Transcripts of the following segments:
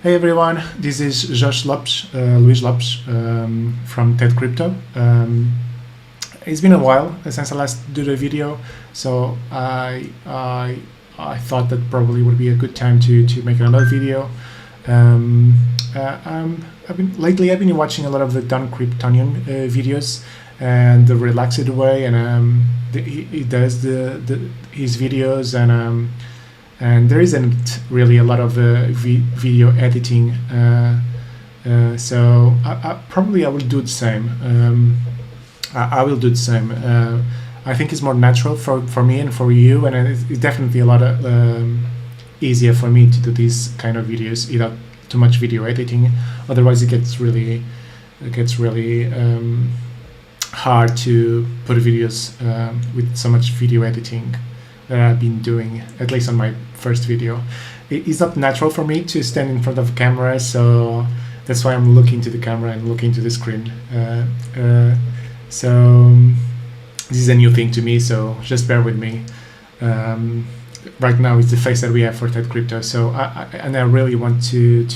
Hey everyone, this is Luis Lopes from TedCrypto. It's been a while since I last did a video, so I thought that probably would be a good time to make another video. Um, I've been watching a lot of the Don Kryptonian videos and the relaxed way, and he does his videos, and there isn't really a lot of video editing, so I will do the same. I will do the same. I think it's more natural for me and for you, and it's definitely a lot easier for me to do these kind of videos without too much video editing. Otherwise, it gets really hard to put videos with so much video editing that I've been doing, at least on my first video. It's not natural for me to stand in front of a camera, so that's why I'm looking to the camera and looking to the screen. So this is a new thing to me, so just bear with me. Right now it's the face that we have for TedCrypto, so I really want to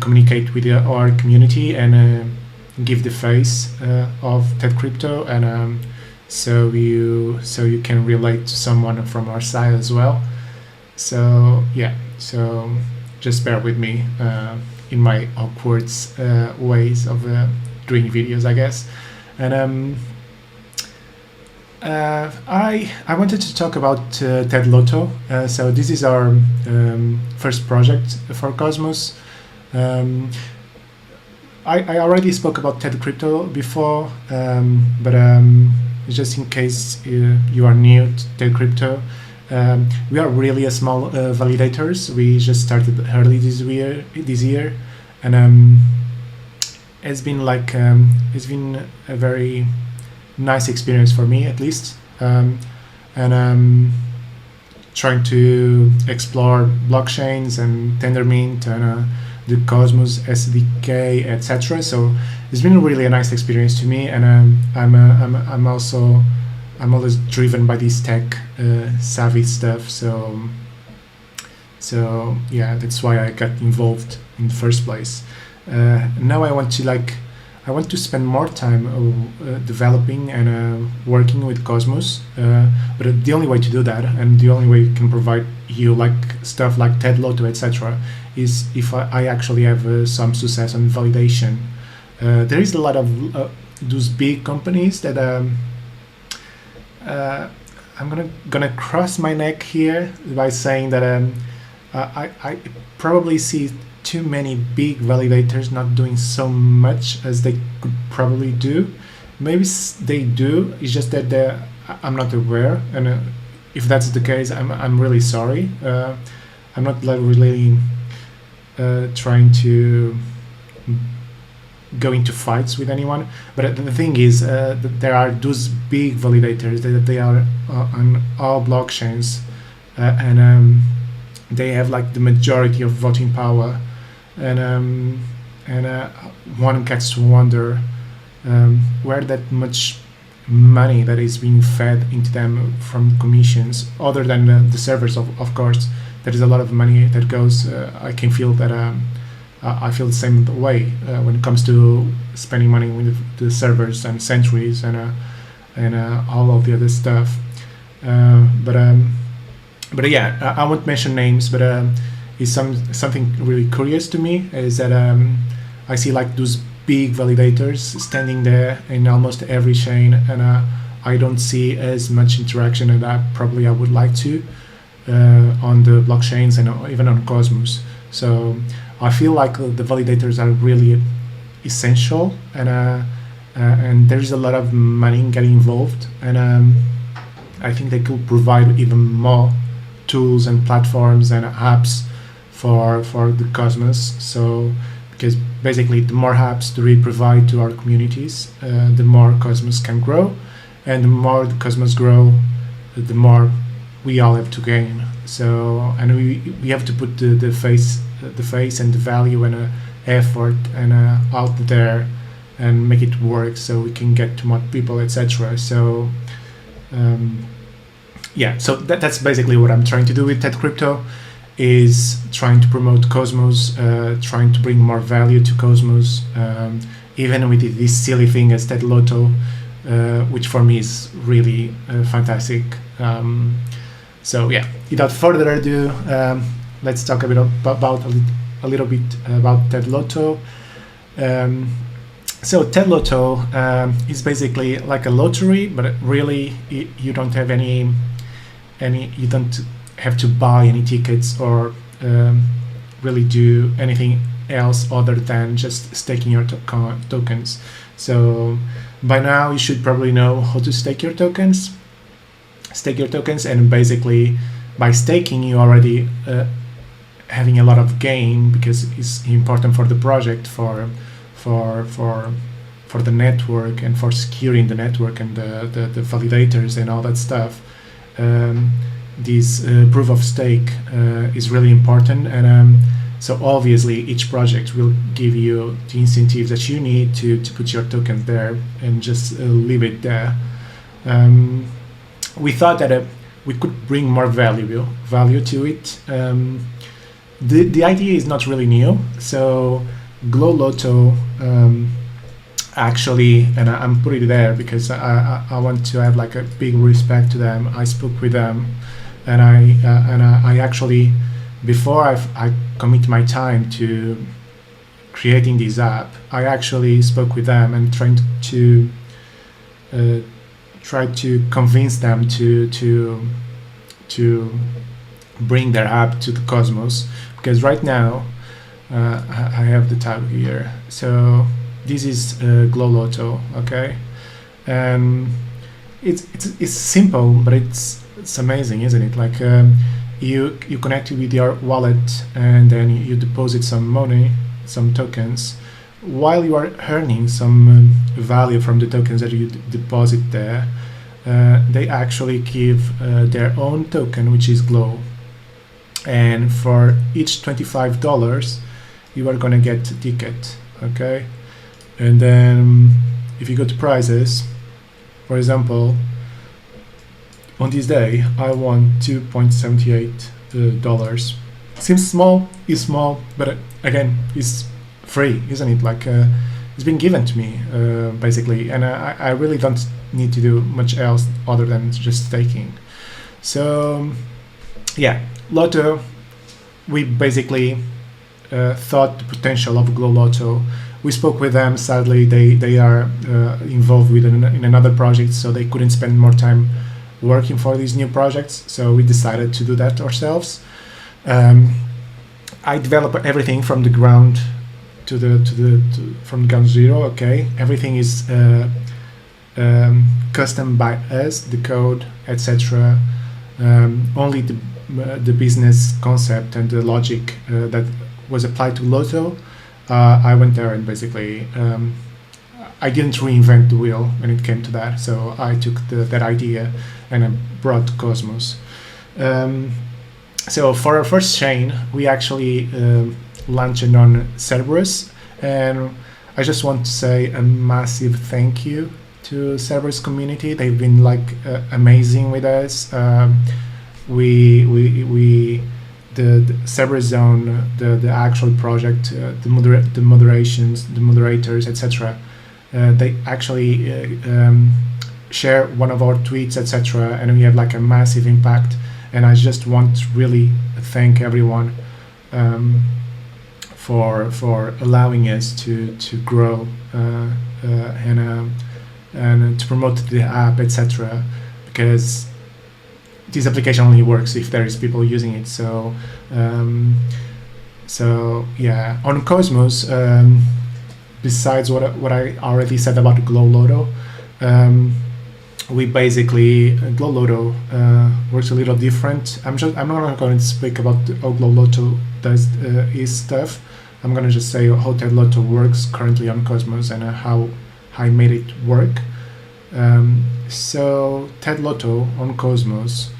communicate with our community and give the face of TedCrypto, and so you can relate to someone from our side as well. So yeah, so just bear with me in my awkward ways of doing videos, I guess. And I wanted to talk about Tedlotto. So this is our first project for Cosmos. I already spoke about TedCrypto before, but just in case you are new to TedCrypto, we are really a small validators. We just started early this year, and it's been a very nice experience for me, at least, and trying to explore blockchains and Tendermint and the Cosmos SDK, etc. So it's been really a nice experience to me, and I'm always driven by this tech savvy stuff. So yeah, that's why I got involved in the first place. Now I want to spend more time developing and working with Cosmos, but the only way to do that, and the only way you can provide you stuff like Tedlotto, etc., is if I actually have some success on validation. There is a lot of those big companies that I'm gonna cross my neck here by saying that I probably see too many big validators not doing so much as they could probably do. Maybe they do. It's just that I'm not aware, and if that's the case, I'm really sorry. I'm not really trying to go into fights with anyone, but the thing is that there are those big validators that they are on all blockchains, and they have the majority of voting power, and one gets to wonder where that much money that is being fed into them from commissions, other than the servers, of course. There is a lot of money that goes. I can feel that I feel the same way when it comes to spending money with the servers and centuries and all of the other stuff. But yeah, I won't mention names, but it's something really curious to me is that I see those big validators standing there in almost every chain, and I don't see as much interaction as I would like to on the blockchains and even on Cosmos. So I feel like the validators are really essential, and there is a lot of money getting involved, and I think they could provide even more tools and platforms and apps for the Cosmos. So because basically the more apps that we provide to our communities, the more Cosmos can grow, and the more the Cosmos grow, the more we all have to gain. So, and we have to put the face and the value and effort and out there and make it work so we can get to more people, etc. So yeah, so that's basically what I'm trying to do with TedCrypto. is trying to promote Cosmos, trying to bring more value to Cosmos, even with this silly thing as Tedlotto, which for me is really fantastic. So yeah, without further ado, let's talk a bit about a little bit about Tedlotto. So Tedlotto is basically like a lottery, but really you don't have any you don't have to buy any tickets or really do anything else other than just staking your tokens. So by now you should probably know how to stake your tokens. And basically by staking you already having a lot of gain, because it's important for the project, for the network, and for securing the network and the validators and all that stuff. This proof of stake is really important, and so obviously each project will give you the incentives that you need to put your token there and just leave it there. We thought that we could bring more value to it. The idea is not really new. So Tedlotto actually, and I'm putting it there because I want to have like a big respect to them. I spoke with them, and I actually, before I commit my time to creating this app, I actually spoke with them and try to convince them to bring their app to the Cosmos, because right now I have the tab here. So this is Tedlotto, okay, and it's simple, but it's amazing, isn't it? Like you connect it with your wallet, and then you deposit some money, some tokens, while you are earning some value from the tokens that you deposit there. They actually give their own token, which is Glow, and for each $25 you are gonna get a ticket, okay? And then if you go to prices, for example, on this day I won $2.78. Seems small, is small, but again, it's free, isn't it? Like it's been given to me basically, and I really don't need to do much else other than just staking. So yeah, Lotto, we basically thought the potential of Tedlotto. We spoke with them. Sadly, they are involved in another project, so they couldn't spend more time working for these new projects. So we decided to do that ourselves. I develop everything from the ground from ground zero. Okay, everything is custom by us, the code, etc. Only the business concept and the logic that was applied to Lotto, I went there and basically I didn't reinvent the wheel when it came to that. So I took that idea and I brought Cosmos. So for our first chain, we actually launched on CRBRUs, and I just want to say a massive thank you to CRBRUs community. They've been like amazing with us. The CRBRUs zone, the actual project, the moderators, etc. They actually share one of our tweets, etc. And we have like a massive impact. And I just want to really thank everyone for allowing us to grow and to promote the app, etc. Because this application only works if there is people using it. So yeah, on Cosmos, besides what I already said about Tedlotto, we basically Tedlotto works a little different. I'm not going to speak about how Tedlotto does his stuff. I'm going to just say how Tedlotto works currently on Cosmos and how I made it work. So Tedlotto on Cosmos,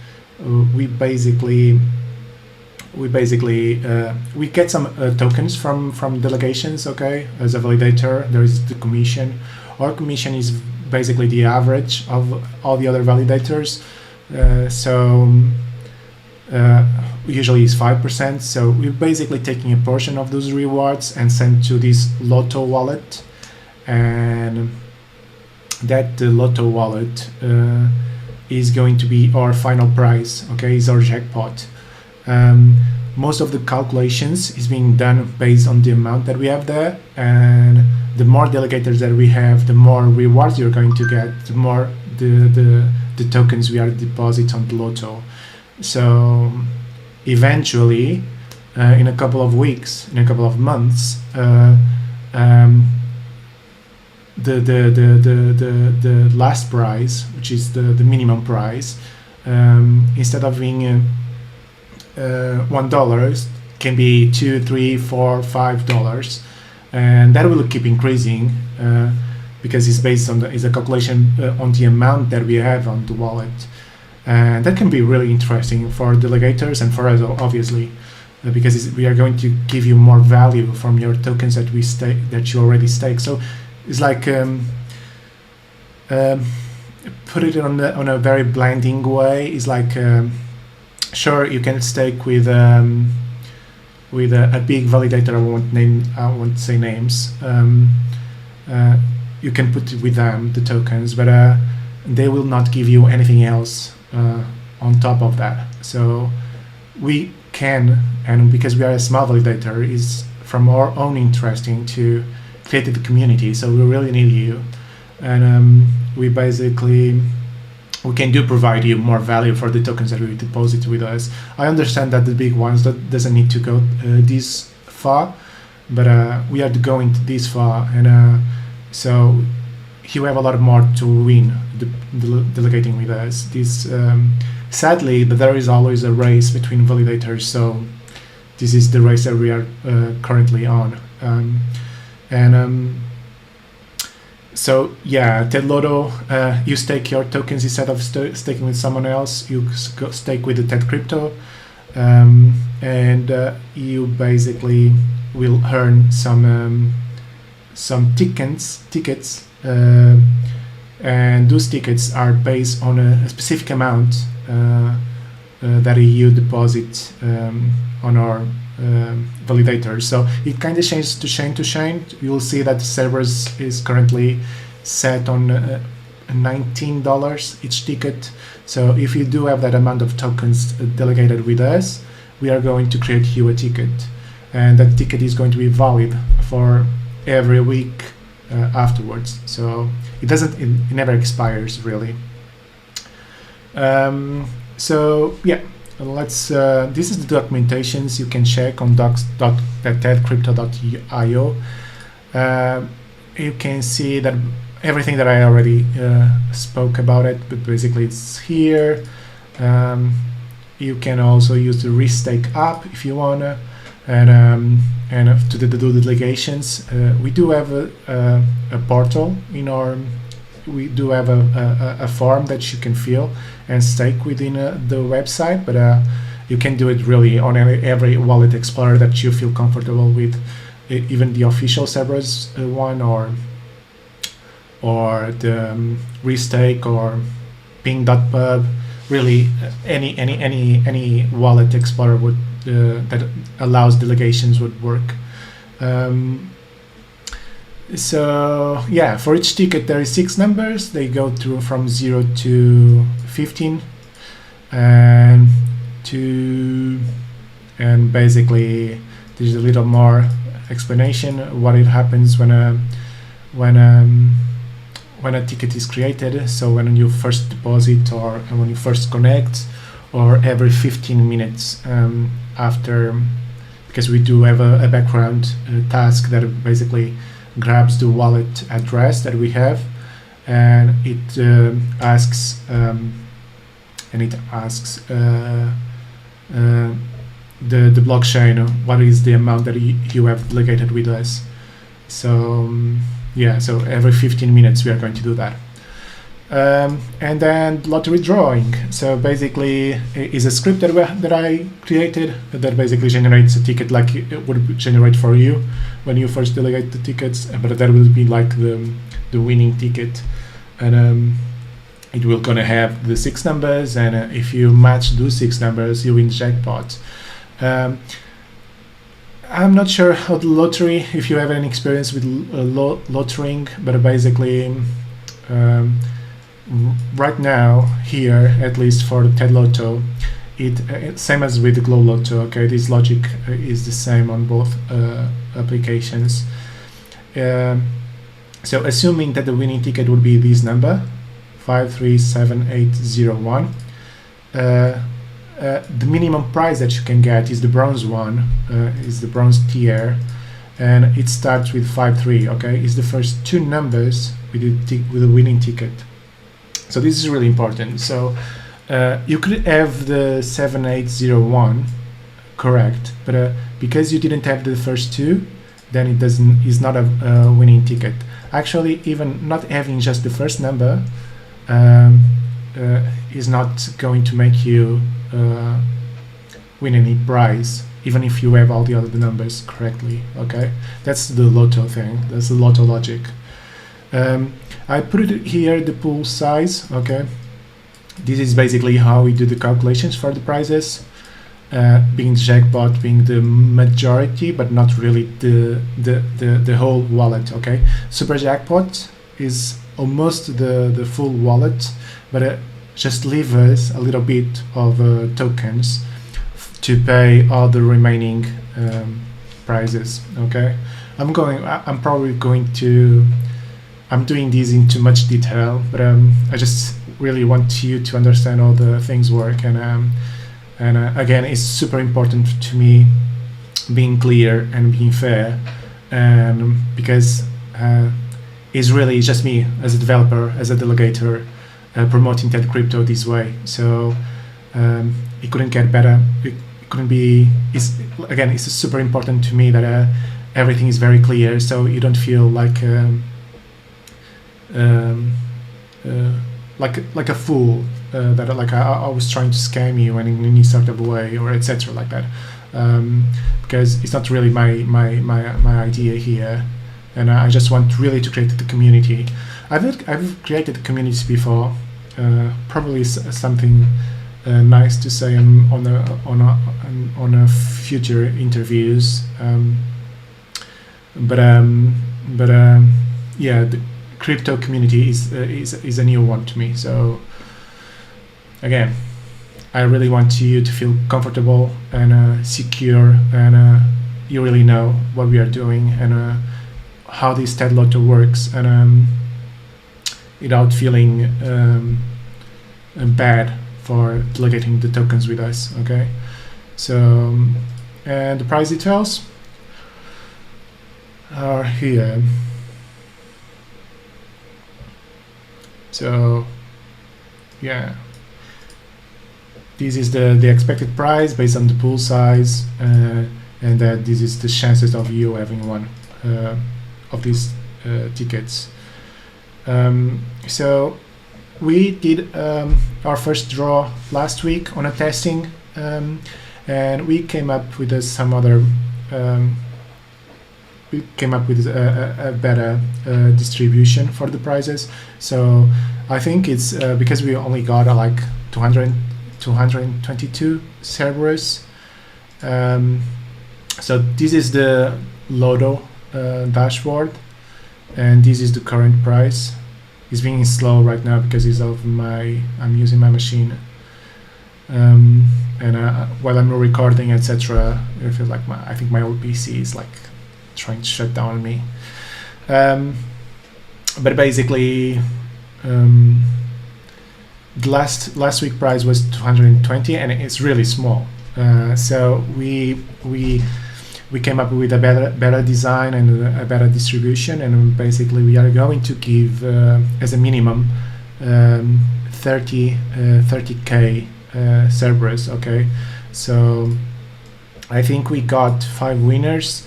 we basically get some tokens from delegations. Okay, as a validator, there is the commission. Our commission is basically the average of all the other validators. usually is 5%. So we're basically taking a portion of those rewards and send to this Lotto wallet, and that Lotto wallet is going to be our final prize. Okay, is our jackpot. Most of the calculations is being done based on the amount that we have there, and the more delegators that we have, the more rewards you're going to get, the more the tokens we are deposit on the Lotto. So eventually, in a couple of weeks, in a couple of months, the last prize, which is the minimum price, instead of being $1, can be $2, $3, $4, $5, and that will keep increasing because it's based on it's a calculation on the amount that we have on the wallet, and that can be really interesting for delegators and for us, obviously, because we are going to give you more value from your tokens that you already stake. So it's like put it on a very blending way. It's like sure, you can stake with a big validator. I won't say names. You can put it with them, the tokens, but they will not give you anything else on top of that. So we can, and because we are a small validator, is from our own interesting to create the community. So we really need you, and we can provide you more value for the tokens that we deposit with us. I understand that the big ones doesn't need to go this far, but we are going this far, and so you have a lot more to win delegating with us. This sadly, but there is always a race between validators. So this is the race that we are currently on, so yeah, Tedlotto, you stake your tokens instead of staking with someone else. You stake with the TedCrypto, and you basically will earn some tickets, and those tickets are based on a specific amount that you deposit on our validator. So it kind of changes to chain. You'll see that the Cerberus is currently set on $19 each ticket. So if you do have that amount of tokens delegated with us, we are going to create you a ticket, and that ticket is going to be valid for every week afterwards. So it never expires really. So yeah, let's this is the documentations you can check on docs.tedcrypto.io. You can see that everything that I already spoke about it, but basically it's here. You can also use the Restake app if you wanna, and to do the delegations. We do have a portal in our. We do have a form that you can fill and stake within the website, but you can do it really on every wallet explorer that you feel comfortable with, even the official Cerberus one, or the Restake or ping.pub. Really, any wallet explorer would that allows delegations would work. So yeah, for each ticket there is 6 numbers. They go through from 0 to 15, and basically there's a little more explanation what it happens when a ticket is created. So when you first deposit, or when you first connect, or every 15 minutes after, because we do have a background task that basically grabs the wallet address that we have, and it asks the blockchain what is the amount that you have delegated with us. So yeah, so every 15 minutes we are going to do that. And then lottery drawing. So basically is a script that I created that basically generates a ticket like it would generate for you when you first delegate the tickets, but that will be like the winning ticket. And it will gonna have the 6 numbers, and if you match those 6 numbers, you win jackpot. I'm not sure how the lottery, if you have any experience with lotterying, but basically right now here, at least for the Tedlotto, it same as with the Glow Lotto. Okay, this logic is the same on both applications. So assuming that the winning ticket would be this number 537801, the minimum prize that you can get is the bronze one, is the bronze tier, and it starts with 53. Okay, it's the first 2 numbers with the winning ticket. So this is really important. So you could have the 7801 correct, but because you didn't have the first 2, then is not a winning ticket. Actually, even not having just the first number is not going to make you win any prize, even if you have all the other numbers correctly. Okay, that's the lotto thing. That's the lotto logic. I put it here, the pool size. Okay, this is basically how we do the calculations for the prizes, being the jackpot being the majority, but not really the whole wallet. Okay, super jackpot is almost the full wallet, but just leave us a little bit of tokens to pay all the remaining prizes. Okay, I'm probably going to, I'm doing this in too much detail, but I just really want you to understand how the things work, and again, it's super important to me being clear and being fair, because it's really just me as a developer, as a delegator, promoting TedCrypto this way. So it couldn't get better. It couldn't be. It's super important to me that everything is very clear, so you don't feel like a fool, that like I was trying to scam you in any sort of way, or etc. like that, because it's not really my idea here, and I just want really to create the community. I've created communities before, probably something nice to say on a future interviews, yeah, the crypto community is a new one to me. So again, I really want you to feel comfortable and secure, and you really know what we are doing and how this Tedlotto works, and without feeling bad for delegating the tokens with us. Okay, so and the price details are here. So yeah, this is the expected price based on the pool size, and that this is the chances of you having one of these tickets. So we did our first draw last week on a testing, and we came up with some other we came up with a better distribution for the prizes. So I think it's because we only got like 222 CRBRUs. So this is the Lotto dashboard, and this is the current price. It's being slow right now because I'm using my machine, and while I'm recording, etc. I feel like I think my old PC is like trying to shut down on me. But basically, the last week price was 220, and it's really small. So we came up with a better design and a better distribution, and basically we are going to give as a minimum 30k CRBRUs. Okay, so I think we got 5 winners.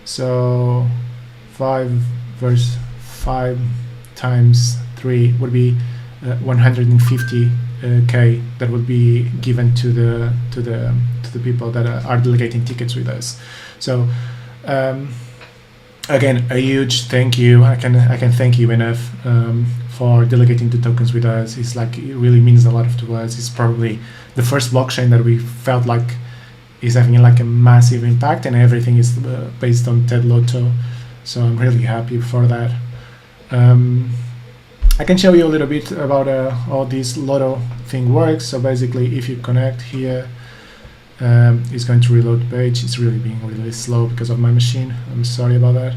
So 5 versus 5 times 3 would be 150k that would be given to the people that are delegating tickets with us. So again, a huge thank you. I can thank you enough for delegating the tokens with us. It's like, it really means a lot to us. It's probably the first blockchain that we felt like is having like a massive impact, and everything is based on Tedlotto. So I'm really happy for that. I can show you a little bit about how this Lotto thing works. So basically, if you connect here, it's going to reload the page. It's really being really slow because of my machine. I'm sorry about that.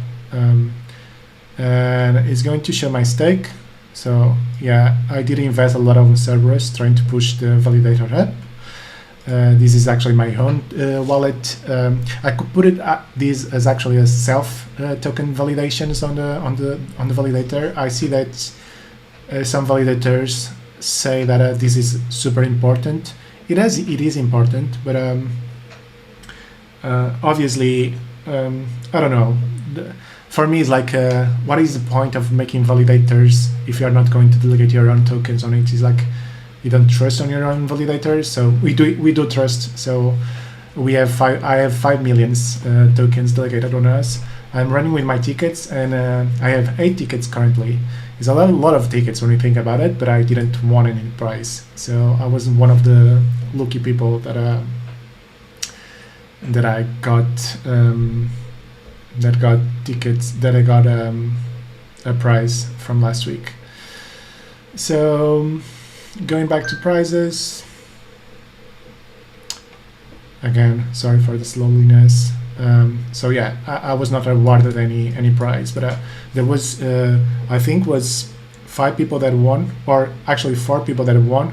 And it's going to show my stake. So yeah, I did invest a lot of CRBRUs trying to push the validator up. This is actually my own wallet. I could put it this as actually a self token validations on the validator. I see that some validators say that this is super important. It is important, but obviously I don't know. For me, it's like, what is the point of making validators if you are not going to delegate your own tokens on it? It's like, you don't trust on your own validators. So we do trust. So I have 5 million tokens delegated on us. I'm running with my tickets, and I have 8 tickets currently. It's a lot of tickets when you think about it, but I didn't want any prize. So I wasn't one of the lucky people that I got that got tickets, that I got a prize from last week. So going back to prizes again, sorry for the slowness. So yeah, I was not awarded any prize, but there was I think was 5 people that won, or actually 4 people that won,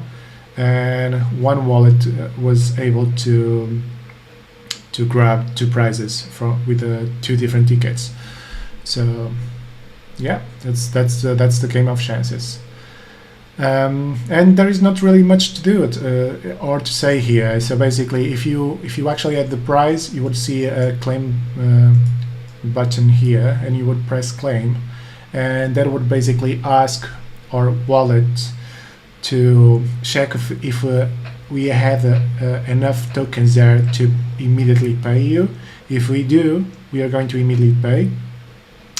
and one wallet was able to grab 2 prizes with 2 different tickets. So yeah, that's the game of chances. And there is not really much to do or to say here. So basically, if you actually had the prize, you would see a claim button here, and you would press claim, and that would basically ask our wallet to check if we have enough tokens there to immediately pay you. If we do, we are going to immediately pay.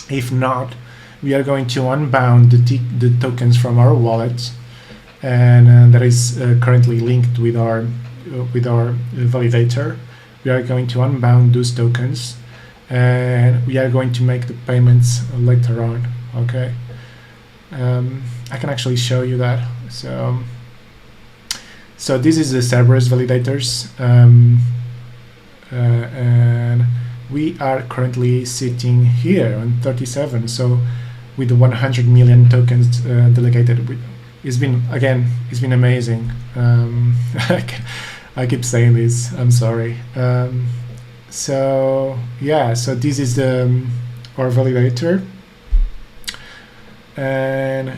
If not, we are going to unbound the tokens from our wallet, and that is currently linked with our validator. We are going to unbound those tokens, and we are going to make the payments later on. Okay, I can actually show you that. So this is the CRBRUs validators, and we are currently sitting here on 37. So with the 100 million tokens delegated, it's been amazing. I keep saying this, I'm sorry. So yeah, so this is our validator, and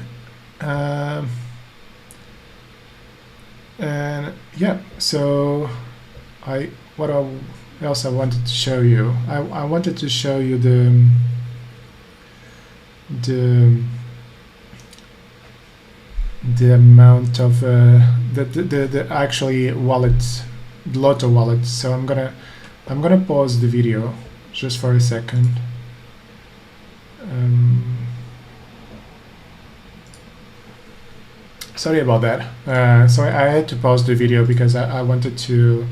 yeah, so what else I wanted to show you? I wanted to show you the amount of the actually wallet, the Lotto wallet. So I'm gonna pause the video just for a second. Sorry about that. So I had to pause the video because I wanted to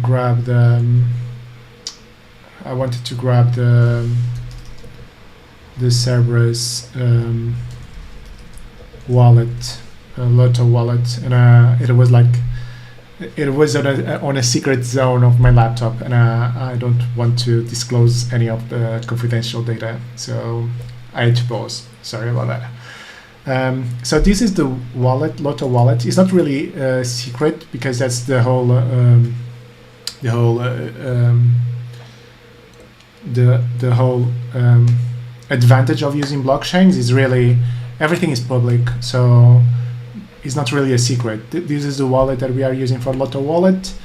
grab the CRBRUs wallet, Lotto wallet, and it was on a secret zone of my laptop, and I don't want to disclose any of the confidential data, so I had to pause. Sorry about that. So this is the wallet, Lotto wallet. It's not really secret because that's the whole advantage of using blockchains. Is really everything is public, so it's not really a secret. This is the wallet that we are using for Lotto wallet.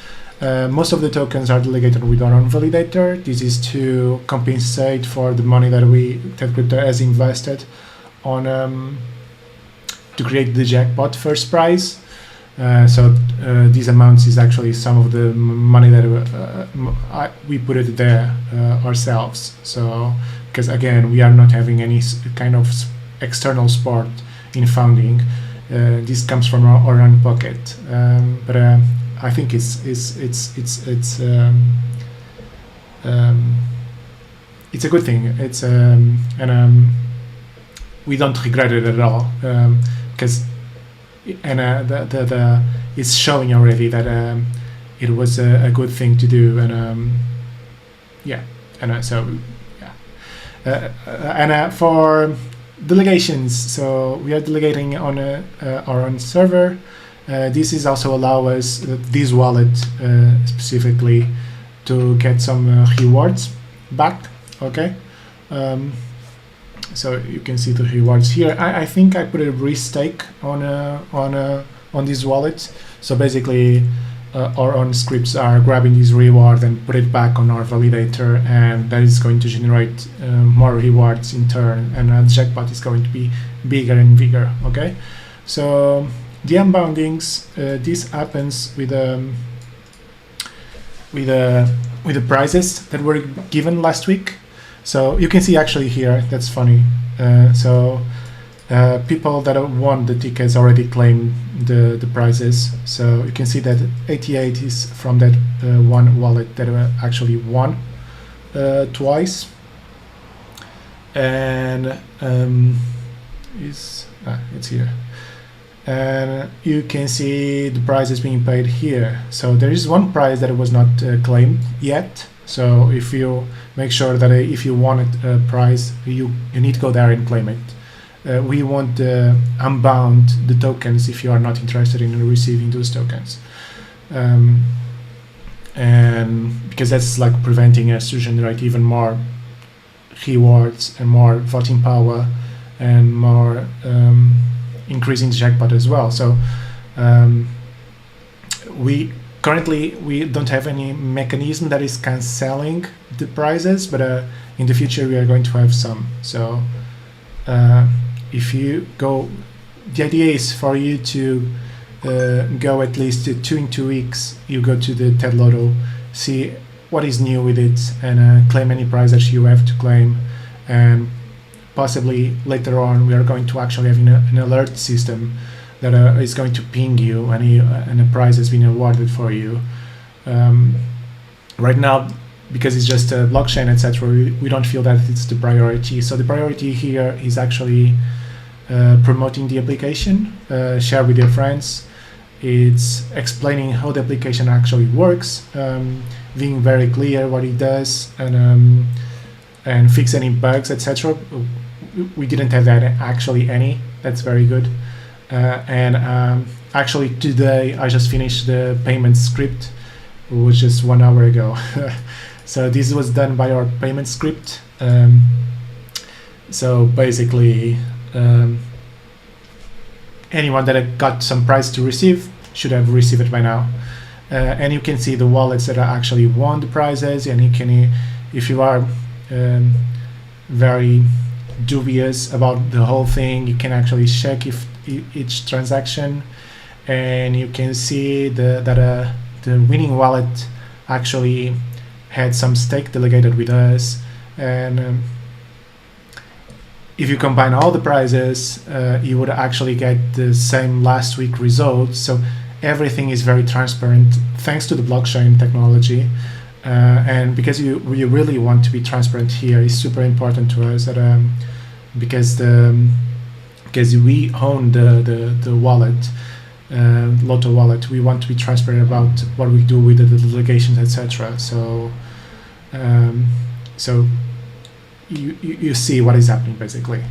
Most of the tokens are delegated with our own validator. This is to compensate for the money that TedCrypto has invested on to create the jackpot first prize. So these amounts is actually some of the money that we put it there ourselves. So because again, we are not having any kind of external support in founding. This comes from our own pocket, but I think it's a good thing. It's we don't regret it at all, because it's showing already that it was a good thing to do, and for delegations, so we are delegating on our own server. This is also allow us, this wallet specifically, to get some rewards back. Okay, so you can see the rewards here. I think I put a restake on this wallet. So basically, our own scripts are grabbing this reward and put it back on our validator, and that is going to generate more rewards in turn, and the jackpot is going to be bigger and bigger. Okay, so the unboundings, this happens with the prizes that were given last week. So you can see actually here, that's funny. People that won the tickets already claimed the prizes. So you can see that 88 is from that one wallet that actually won twice. And it's here. And you can see the prizes being paid here. So there is one prize that was not claimed yet. So if you make sure that if you wanted a prize, you need to go there and claim it. We won't unbound the tokens if you are not interested in receiving those tokens, and because that's like preventing us to generate even more rewards and more voting power and more increasing the jackpot as well. So we don't have any mechanism that is cancelling the prizes, but in the future we are going to have some. So if you go, the idea is for you to go at least 2 in 2 weeks. You go to the Tedlotto, see what is new with it, and claim any prize that you have to claim. And possibly later on, we are going to actually have an alert system that is going to ping you and a prize has been awarded for you. Right now, because it's just a blockchain, etc., we don't feel that it's the priority. So the priority here is actually promoting the application, share with your friends. It's explaining how the application actually works, being very clear what it does, and fix any bugs, etc. We didn't have that actually any. That's very good. Actually today I just finished the payment script, which is 1 hour ago. So this was done by our payment script. So basically, anyone that got some prize to receive should have received it by now. And you can see the wallets that actually won the prizes, and you can, if you are very dubious about the whole thing, you can actually check if each transaction, and you can see that the winning wallet actually had some stake delegated with us. And if you combine all the prizes, you would actually get the same last week results. So everything is very transparent thanks to the blockchain technology. And because we really want to be transparent here, it's super important to us that because we own the wallet, Lotto wallet, we want to be transparent about what we do with the delegations, etc. So you see what is happening basically.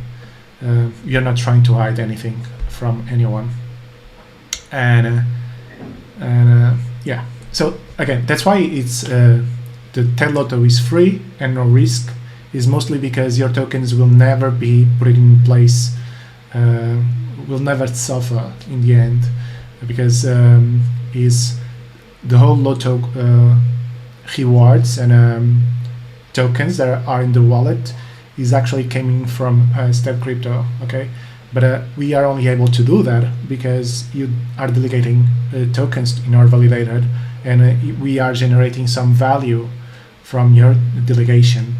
You're not trying to hide anything from anyone, and yeah. So again, that's why it's the Tedlotto is free and no risk. Is mostly because your tokens will never be put in place, will never suffer in the end, because is the whole Lotto rewards and tokens that are in the wallet is actually coming from TedCrypto. Okay, but we are only able to do that because you are delegating tokens in our validator, and we are generating some value from your delegation.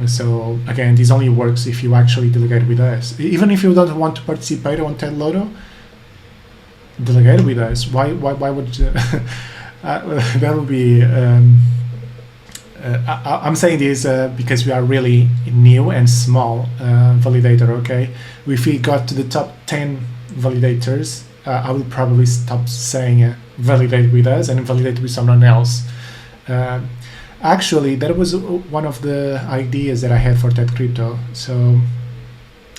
So again, this only works if you actually delegate with us. Even if you don't want to participate on Tedlotto, delegate with us. Why would that would be? I'm saying this because we are really new and small validator. Okay, if we got to the top 10 validators, I will probably stop saying validate with us and validate with someone else. Actually, that was one of the ideas that I had for TedCrypto. So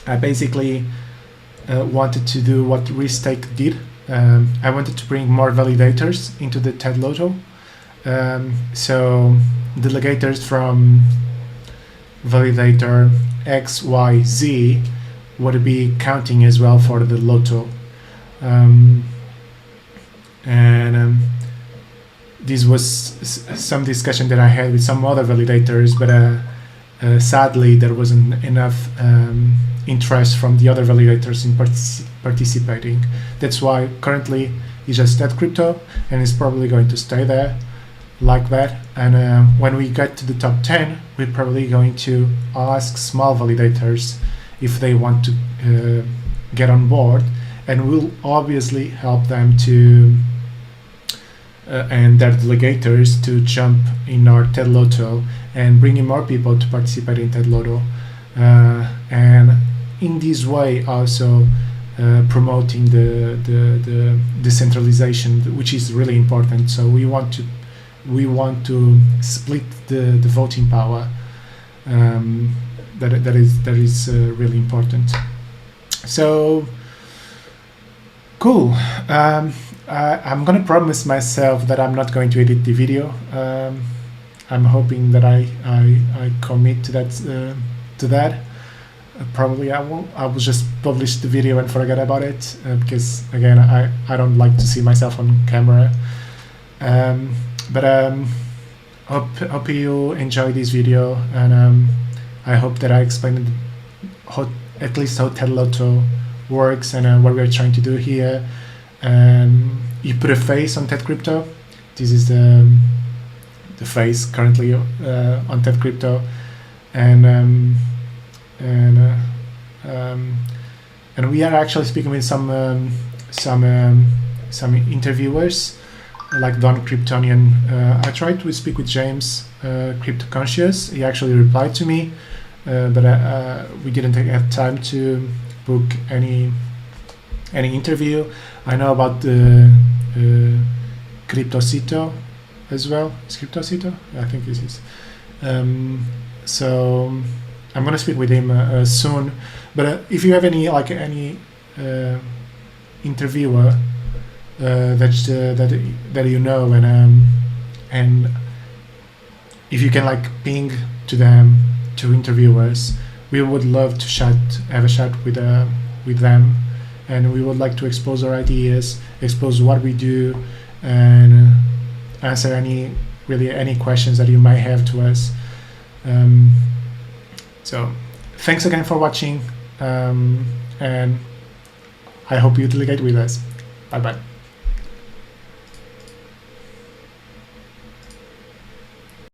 I basically wanted to do what Restake did. I wanted to bring more validators into the Tedlotto. So delegators from validator X, Y, Z would be counting as well for the Lotto. This was some discussion that I had with some other validators, but sadly there wasn't enough interest from the other validators in participating. That's why currently it's just TedCrypto, and it's probably going to stay there like that. And when we get to the top 10, we're probably going to ask small validators if they want to get on board, and we'll obviously help them to and their delegators to jump in our Tedlotto and bring in more people to participate in Tedlotto, and in this way also promoting the decentralization, which is really important. So we want to split the voting power. That is really important. So cool. I'm gonna promise myself that I'm not going to edit the video. I'm hoping that I commit to that. Probably I will just publish the video and forget about it, because again I don't like to see myself on camera. But hope you enjoy this video, and I hope that I explained at least how Tedlotto works and what we're trying to do here. You put a face on TedCrypto. This is the face currently on TedCrypto, and we are actually speaking with some interviewers like Don Kryptonian. I tried to speak with James Crypto Conscious. He actually replied to me, but we didn't have time to book any interview. I know about the Cryptocito as well. Is Cryptocito? I think this is. So I'm gonna speak with him soon. But if you have any interviewer that you know, and if you can ping to them, to interviewers, we would love to have a chat with them, and we would like to expose our ideas, expose what we do, and answer any questions that you might have to us. So thanks again for watching, and I hope you delegate with us. Bye bye.